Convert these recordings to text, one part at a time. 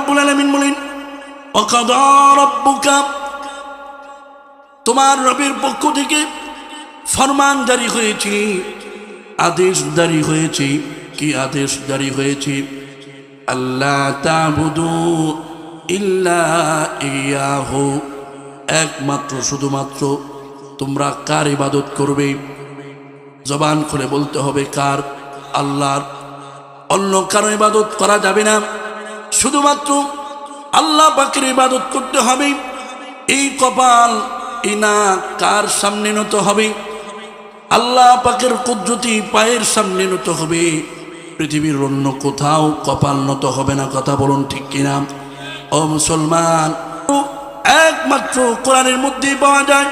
রাব্বুল আলামিন বলেন ওয়াকাদা রাব্বুকা, তোমার রবের পক্ষ থেকে ফরমান জারি হয়েছে, আদেশ জারি হয়েছে। কি আদেশ জারি হয়েছে? আল্লাহ তা'বুদু ইল্লা ইয়াহু, একমাত্র শুধুমাত্র তোমরা কার ইবাদত করবে? জবান খুলে বলতে হবে কার? আল্লাহর। অন্য কারো ইবাদত করা যাবে না, শুধুমাত্র আল্লাহ পাকের ইবাদত করতে হবে। এই কপাল এই নাক কার সামনে নত হবে? আল্লাহ পাকের কুদরতি পায়ের সামনে নত হবে। পৃথিবীর অন্য কোথাও কপাল নত হবে না। কথা বলুন ঠিক কিনা? ও মুসলমান, একমাত্র কোরআনের মধ্যেই পাওয়া যায়।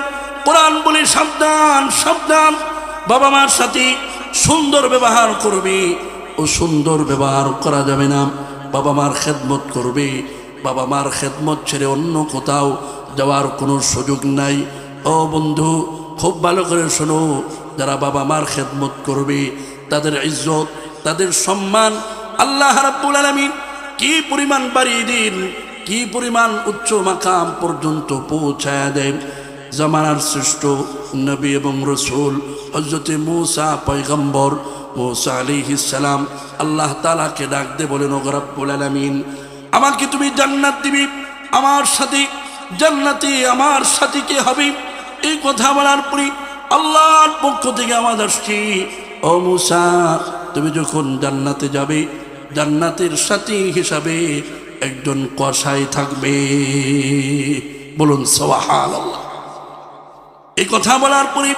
কোরআন বলে সাবধান সাবধান, বাবা মার সাথে সুন্দর ব্যবহার করবে ও সুন্দর ব্যবহার করা যাবে না। বাবা মার খেদমত করবে, বাবা মার খেদমত ছেড়ে অন্য কোথাও যাওয়ার কোনো সুযোগ নাই। ও বন্ধু, খুব ভালো করে শোনো, যারা বাবা মার খেদমত করবে তাদের ইজ্জত, তাদের সম্মান আল্লাহ রাব্বুল আলামিন কি পরিমাণ বাড়িয়ে দিন, কি পরিমাণ উচ্চ মাকাম পর্যন্ত পৌঁছায়া দেন। জামানার শ্রেষ্ঠ নবী এবং রসুল হযরতে মূসা পয়গম্বর, মূসা আলাইহিস সালাম আল্লাহ তাআলাকে ডাক দিয়ে বলেন, ও রব্বুল আলামিন, আমাকে তুমি জান্নাত দিবি, আমার সাথে জান্নাতে আমার সাথে কে হবে? এই কথা বলার পরে আল্লাহর পক্ষ থেকে আওয়াজ আসছে, ও মূসা, তুমি যখন জান্নাতে যাবে, জান্নাতের সাথী হিসাবে একজন কসাই থাকবে। বলুন সুবহানাল্লাহ। এই কথা বলার পরে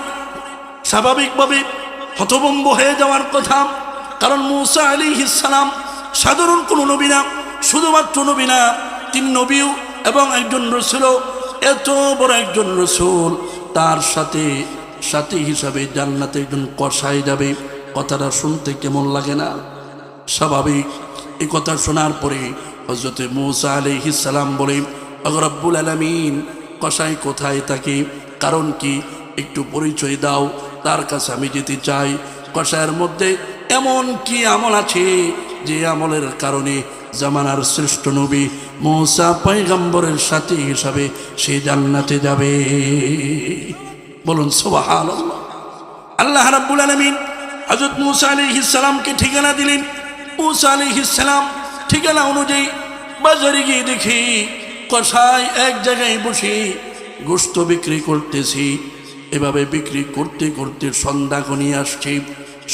স্বাভাবিকভাবে হতভম্ব হয়ে যাওয়ার কথা, কারণ মূসা আলাইহিস সালাম সাধারণ কোনো নবী না, শুধুমাত্র নবী না, তিনি নবীও এবং একজন রসুলও। এত বড় একজন রসুল, তার সাথে সাথী হিসাবে জান্নাতে একজন কসাই যাবে, কথাটা শুনতে কেমন লাগে না? স্বাভাবিক। এই কথা শোনার পরে হযরতে মূসা আলাইহিস সালাম বলে, ও রব্বুল আলামিন, কসাই কোথায় থাকে? কারণ কি? একটু পরিচয় দাও, তার কাছে আমি যেতে চাই। কসাইয়ের মধ্যে এমন কি আমল আছে যে আমলের কারণে জামানার শ্রেষ্ঠ নবী মূসা পয়গম্বরের সাথী হিসাবে সে জান্নাতে যাবে? বলুন সুবহানাল্লাহ। আল্লাহ রাব্বুল আলামিন হযরত মূসা আলাইহিস সালামকে ঠিকানা দিলেন। মূসা আলাইহিস সালাম ঠিকানা অনুযায়ী বাজারে গিয়ে দেখি কসাই এক জায়গায় বসে গোশত বিক্রি করতেছি। এভাবে বিক্রি করতে করতে সন্ধ্যা ঘনিয়ে আসছে।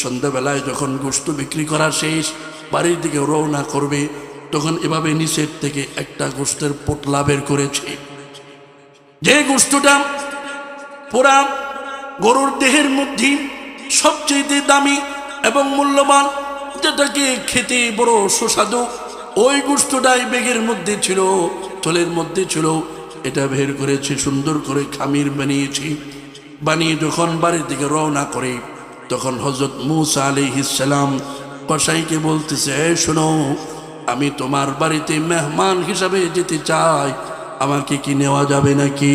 সন্ধ্যাবেলায় যখন গোশত বিক্রি করা শেষ, বাড়ির দিকে রওনা করবে, তখন এভাবে নিচের থেকে একটা গোশতের পোটলা বের করেছে। যে গোশতটা পুরা গরুর দেহের মধ্যে সবচেয়ে দামি এবং মূল্যবান, যেটাকে খেতে বড় সুস্বাদু, ওই গোশতটাই ব্যাগের মধ্যে ছিল, থলের মধ্যে ছিল। এটা বের করেছি, সুন্দর করে খামির বানিয়েছি। বানিয়ে যখন বাড়ির দিকে রওনা করে, তখন হযরত মূসা আলাইহিস সালাম কসাইকে বলতেছে, শোনো, আমি তোমার বাড়িতে মেহমান হিসাবে যেতে চাই, আমাকে কি নেওয়া যাবে নাকি?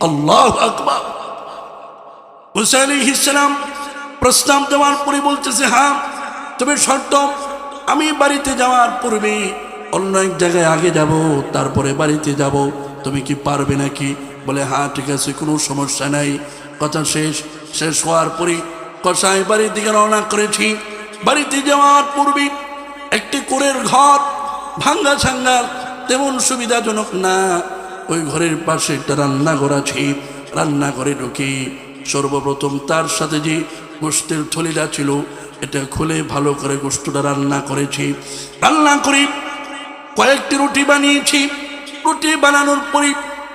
আল্লাহু আকবার। মূসা আলাইহিস সালাম প্রস্তাব দেওয়ার পরে বলতেছে, হ্যাঁ, তবে শর্ত, আমি বাড়িতে যাওয়ার পূর্বে অন্য এক জায়গায় আগে যাব, তারপরে বাড়িতে যাব, তুমি কি পারবে নাকি? বলে, হ্যাঁ ঠিক আছে, কোনো সমস্যা নাই। কথা শেষ হওয়ার পরে কসাই বাড়ির দিকে রওনা করেছি। বাড়িতে যাওয়ার পূর্বে একটি কুঁড়ের ঘর, ভাঙ্গা ছাঙ্গা, তেমন সুবিধাজনক না। ওই ঘরের পাশে একটা রান্নাঘর আছে। রান্নাঘরে ঢুকে সর্বপ্রথম তার সাথে যে গোশতের থলিটা ছিল, এটা খুলে ভালো করে গোশতটা রান্না করেছি। রান্না করে কয়েকটি রুটি বানিয়েছি। রুটি বানানোর পরে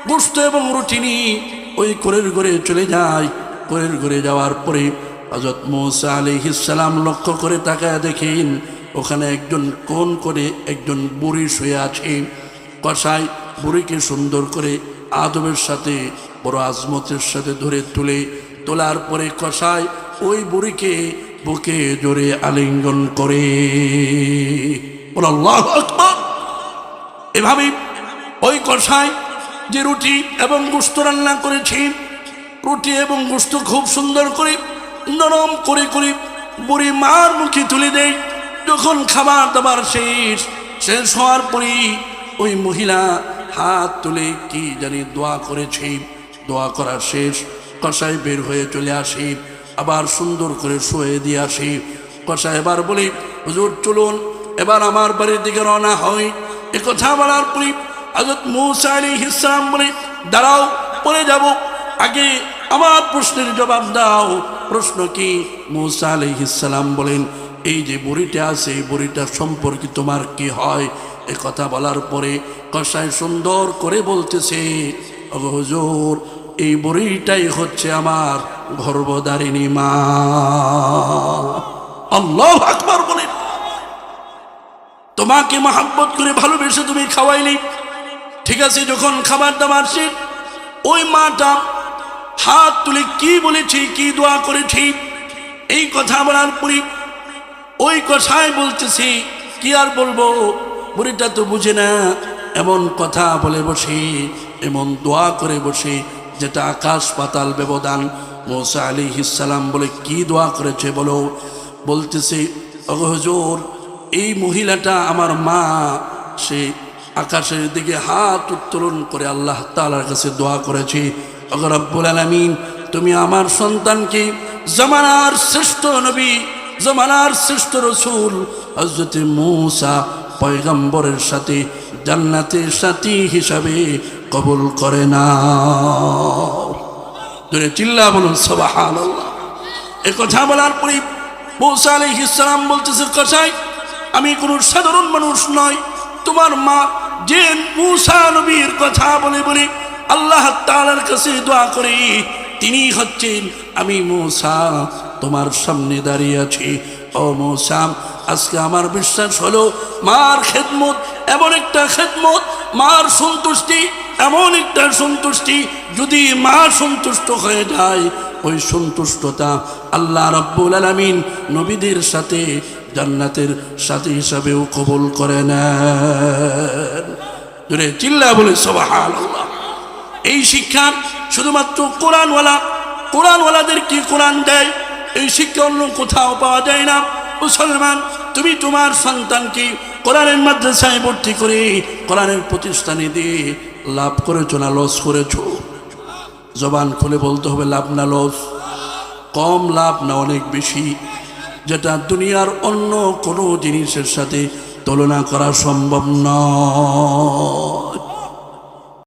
গোশত এবং রুটি নিয়ে ওই কোরের ঘরে চলে যায়। কোরের ঘরে যাওয়ার পরে হযরত মূসা আলাইহিস সালাম লক্ষ্য করে তাকায় দেখেন, ওখানে একজন কোণ করে একজন বুড়ি শুয়ে আছে। কসাই বুড়িকে সুন্দর করে আদবের সাথে, বড় আজমতের সাথে ধরে তোলার পরে কসাই ওই বুড়িকে বুকে জোরে আলিঙ্গন করে। আল্লাহু আকবার। এভাবে ওই কসাই যে রুটি এবং গোশত রান্না করেছি, রুটি এবং গোশত খুব সুন্দর করে নরম করে করে বুড়ি মার মুখে তুলে দেয়। যখন খাবার দাবার শেষ, শেষ হওয়ার পরেই ওই মহিলা হাত তুলে কি জানি দোয়া করেছে। দোয়া করা শেষ, কসাই বের হয়ে চলে আসি, আবার সুন্দর করে শুয়ে দিয়ে আসি। কসাই এবার বলি, হুজুর চলুন এবার আমার বাড়ির দিকে রওনা হয়। এ কথা বলার পরে হযরত মূসা আলাইহিস সালাম বলে, দাঁড়াও, পরে যাব, আগে আমার প্রশ্নের জবাব দাও। প্রশ্ন কি? মূসা আলাইহিস সালাম বলেন, এই যে বুড়িটা আছে এই বুড়িটার সম্পর্কে তোমার কি হয়? এ কথা বলার পরে কসাই সুন্দর করে বলতেছে, ওগো হুজুর, এই বুড়িটাই হচ্ছে আমার গর্ভধারিণী মা। আল্লাহু আকবার বলেন। তোমাকে মহব্বত করে ভালোবেসে তুমি খাওয়াইলি, ঠিক আছে, যখন খাবার দাবার শেষ ওই মাটা হাত তুলে কি বলেছি, কি দোয়া করেছি, এই কথা বলার পরে ওই কথাই বলতেছি, কি আর বলবো, বুড়িটা তো বুঝে না, এমন কথা বলে বসে, এমন দোয়া করে বসে যেটা আকাশ পাতাল ব্যবধান। মূসা আলাইহিস সালাম বলে, কি দোয়া করেছে বলো? বলতেছে, ওগো হুজুর, এই মহিলাটা আমার মা, সে আকাশের দিকে হাত উত্তোলন করে আল্লাহ তাআলার কাছে দোয়া করেছে, ওগো রব্বুল আলামিন, তুমি আমার সন্তানকে জামানার শ্রেষ্ঠ নবী, জামানার শ্রেষ্ঠ রসুল হযরত মূসা পয়গম্বরের সাথে জান্নাতের সাথী হিসাবে কবুল করে নাও। ধরে চিল্লা বলুন সুবহানাল্লাহ। এ কথা বলার পরে মূসা আলাইহিস সালাম বলতেছে, কসাই, আমি কোনো সাধারণ মানুষ নয়, তোমার মা যে মূসা নবীর কথা বলে বলে আল্লাহ তাআলার কাছে দোয়া করে, তিনি হচ্ছেন আমি মূসা, তোমার সামনে দাঁড়িয়ে আছি। ও মূসা, আজকে আমার বিশ্বাস হলো মার খেদমত এমন একটা খেদমত, মার সন্তুষ্টি এমন একটা সন্তুষ্টি, যদি মা সন্তুষ্ট হয়ে যায় ওই সন্তুষ্টতা আল্লাহ রাব্বুল আলামিন নবীদের সাথে জান্নাতের সাথী হিসাবেও কবুল করে নেন। জোরে চিল্লা বলে সুবহানাল্লাহ। এই শিক্ষা শুধুমাত্র কোরআনওয়ালাদের কি কোরআন দেয়, এই শিক্ষা অন্য কোথাও পাওয়া যায় না। মুসলমান, তুমি তোমার সন্তানকে কোরআনের মাদ্রাসায় ভর্তি করে কোরআনের প্রতিষ্ঠানে দিয়ে লাভ করেছো না লস করেছো? জবান খুলে বলতে হবে, লাভ না লস? কম লাভ না অনেক বেশি, যেটা দুনিয়ার অন্য কোনো জিনিসের সাথে তুলনা করা সম্ভব নয়।